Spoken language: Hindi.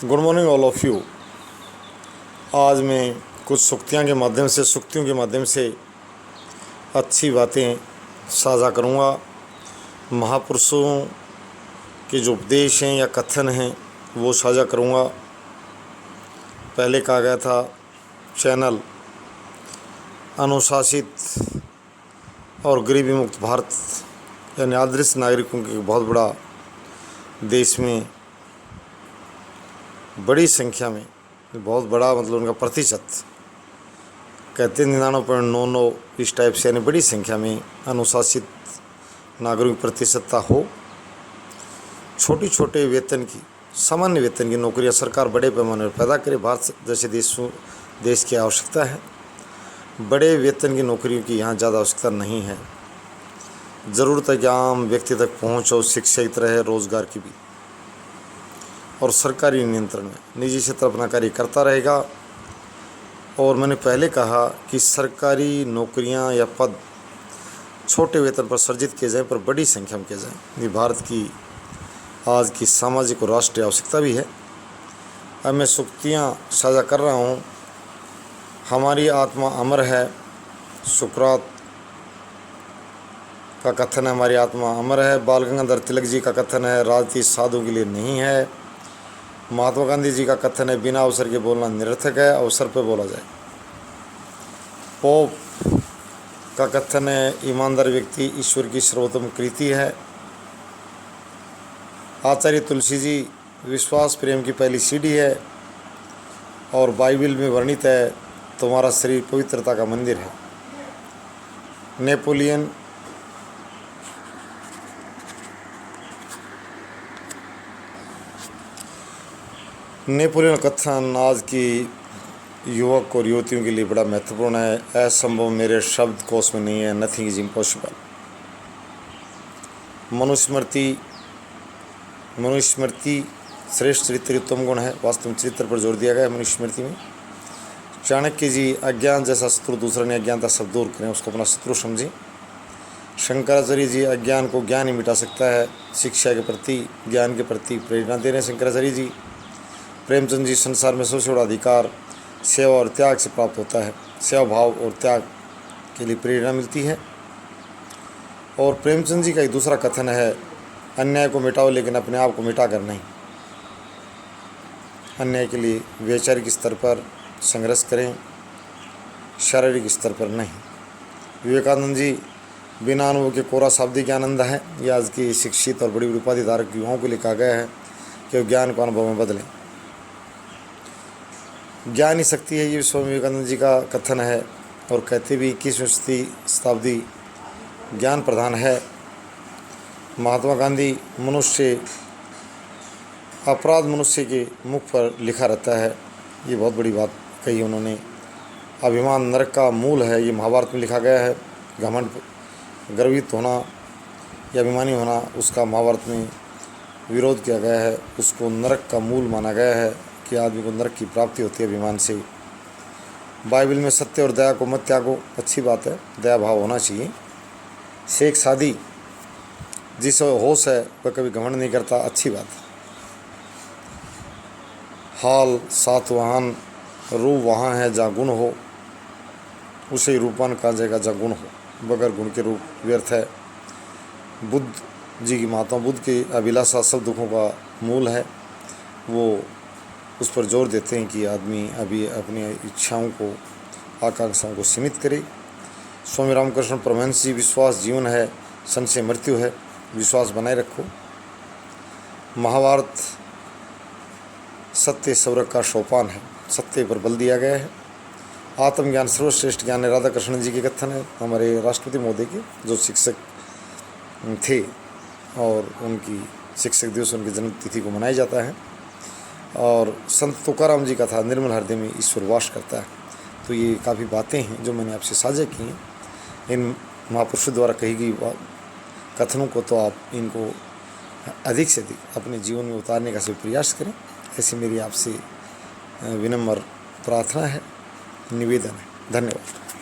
Good morning all of you. आज मैं कुछ सुक्तियों के माध्यम से अच्छी बातें साझा करूँगा। महापुरुषों के जो उपदेश हैं या कथन हैं वो साझा करूँगा। पहले कहा गया था चैनल अनुशासित और गरीबी मुक्त भारत यानी आदर्श नागरिकों के बहुत बड़ा देश में बड़ी संख्या में, बहुत बड़ा मतलब उनका प्रतिशत कहते 99.99 इस टाइप से, यानी बड़ी संख्या में अनुशासित नागरिक प्रतिशतता हो। छोटे छोटे वेतन की, सामान्य वेतन की नौकरियां सरकार बड़े पैमाने पर पैदा करे। भारत जैसे देश की आवश्यकता है। बड़े वेतन की नौकरियों की यहाँ ज़्यादा आवश्यकता नहीं है। ज़रूरत है कि आम व्यक्ति तक पहुँच हो, शिक्षा की तरह है, रोज़गार की भी, और सरकारी नियंत्रण में निजी क्षेत्र अपना कार्य करता रहेगा। और मैंने पहले कहा कि सरकारी नौकरियां या पद छोटे वेतन पर सृजित किए जाएं, पर बड़ी संख्या में किए जाएं। ये भारत की आज की सामाजिक और राष्ट्रीय आवश्यकता भी है। अब मैं सुक्तियाँ साझा कर रहा हूँ। हमारी आत्मा अमर है, सुकरात का कथन है, हमारी आत्मा अमर है। बाल गंगाधर तिलक जी का कथन है, राजनीति साधुओं के लिए नहीं है। महात्मा गांधी जी का कथन है, बिना अवसर के बोलना निरर्थक है, अवसर पर बोला जाए। पोप का कथन है, ईमानदार व्यक्ति ईश्वर की सर्वोत्तम कृति है। आचार्य तुलसी जी, विश्वास प्रेम की पहली सीढ़ी है। और बाइबल में वर्णित है, तुम्हारा शरीर पवित्रता का मंदिर है। नेपोलियन कथन आज की युवक और युवतियों के लिए बड़ा महत्वपूर्ण है। असंभव मेरे शब्द कोश में नहीं है, नथिंग इज इम्पॉसिबल। मनुस्मृति श्रेष्ठ चरित्र उत्तम गुण है। वास्तव चरित्र पर जोर दिया गया है मनुस्मृति में। चाणक्य जी, अज्ञान जैसा शत्रु दूसरा ने अज्ञानता सब दूर करें, उसको अपना शत्रु समझें। शंकराचार्य जी, अज्ञान को ज्ञान ही मिटा सकता है। शिक्षा के प्रति, ज्ञान के प्रति प्रेरणा दे रहे हैं शंकराचार्य जी। प्रेमचंद जी, संसार में सबसे बड़ा अधिकार सेवा और त्याग से प्राप्त होता है। सेवा भाव और त्याग के लिए प्रेरणा मिलती है। और प्रेमचंद जी का एक दूसरा कथन है, अन्याय को मिटाओ लेकिन अपने आप को मिटा कर नहीं। अन्याय के लिए वैचारिक स्तर पर संघर्ष करें, शारीरिक स्तर पर नहीं। विवेकानंद जी, बिना अनुभव के कोरा शाब्दिक आनंद है। यह आज की शिक्षित और बड़ी बड़ी उपाधि धारक युवाओं को लिखा गया है कि वो ज्ञान को अनुभव में बदलें। ज्ञान ही शक्ति है, ये स्वामी विवेकानंद जी का कथन है। और कहते भी 21वीं शताब्दी ज्ञान प्रधान है। महात्मा गांधी, अपराध मनुष्य के मुख पर लिखा रहता है। ये बहुत बड़ी बात कही उन्होंने। अभिमान नरक का मूल है, ये महाभारत में लिखा गया है। घमंड, गर्वित होना या अभिमानी होना, उसका महाभारत में विरोध किया गया है। उसको नरक का मूल माना गया है कि आदमी को नरक की प्राप्ति होती है अभिमान से। बाइबल में सत्य और दया को मत त्यागो, अच्छी बात है, दया भाव होना चाहिए। शेख सादी, जिसे होश है वह कभी घमंड नहीं करता, अच्छी बात है। हाल सातवाहन, रूप वहाँ है जहाँ गुण हो, उसे रूपान कहा जाएगा जहाँ गुण हो, बगैर गुण के रूप व्यर्थ है। बुद्ध जी की महात्मा बुद्ध की अभिलाषा सब दुखों का मूल है। वो उस पर जोर देते हैं कि आदमी अभी अपनी इच्छाओं को, आकांक्षाओं को सीमित करे। स्वामी रामकृष्ण परमहंस जी, विश्वास जीवन है, संशय मृत्यु है, विश्वास बनाए रखो। महाभारत सत्य सौरभ का सोपान है, सत्य पर बल दिया गया है। आत्मज्ञान सर्वश्रेष्ठ ज्ञान है, राधा कृष्ण जी के कथन है, हमारे राष्ट्रपति महोदय के, जो शिक्षक थे और उनकी शिक्षक दिवस, उनकी जन्म तिथि को मनाया जाता है। और संत तुकाराम जी का था, निर्मल हृदय में ईश्वर वास करता है। तो ये काफ़ी बातें हैं जो मैंने आपसे साझा की हैं। इन महापुरुषों द्वारा कही गई कथनों को तो आप इनको अधिक से अधिक अपने जीवन में उतारने का सभी प्रयास करें, ऐसी मेरी आपसे विनम्र प्रार्थना है, निवेदन है। धन्यवाद।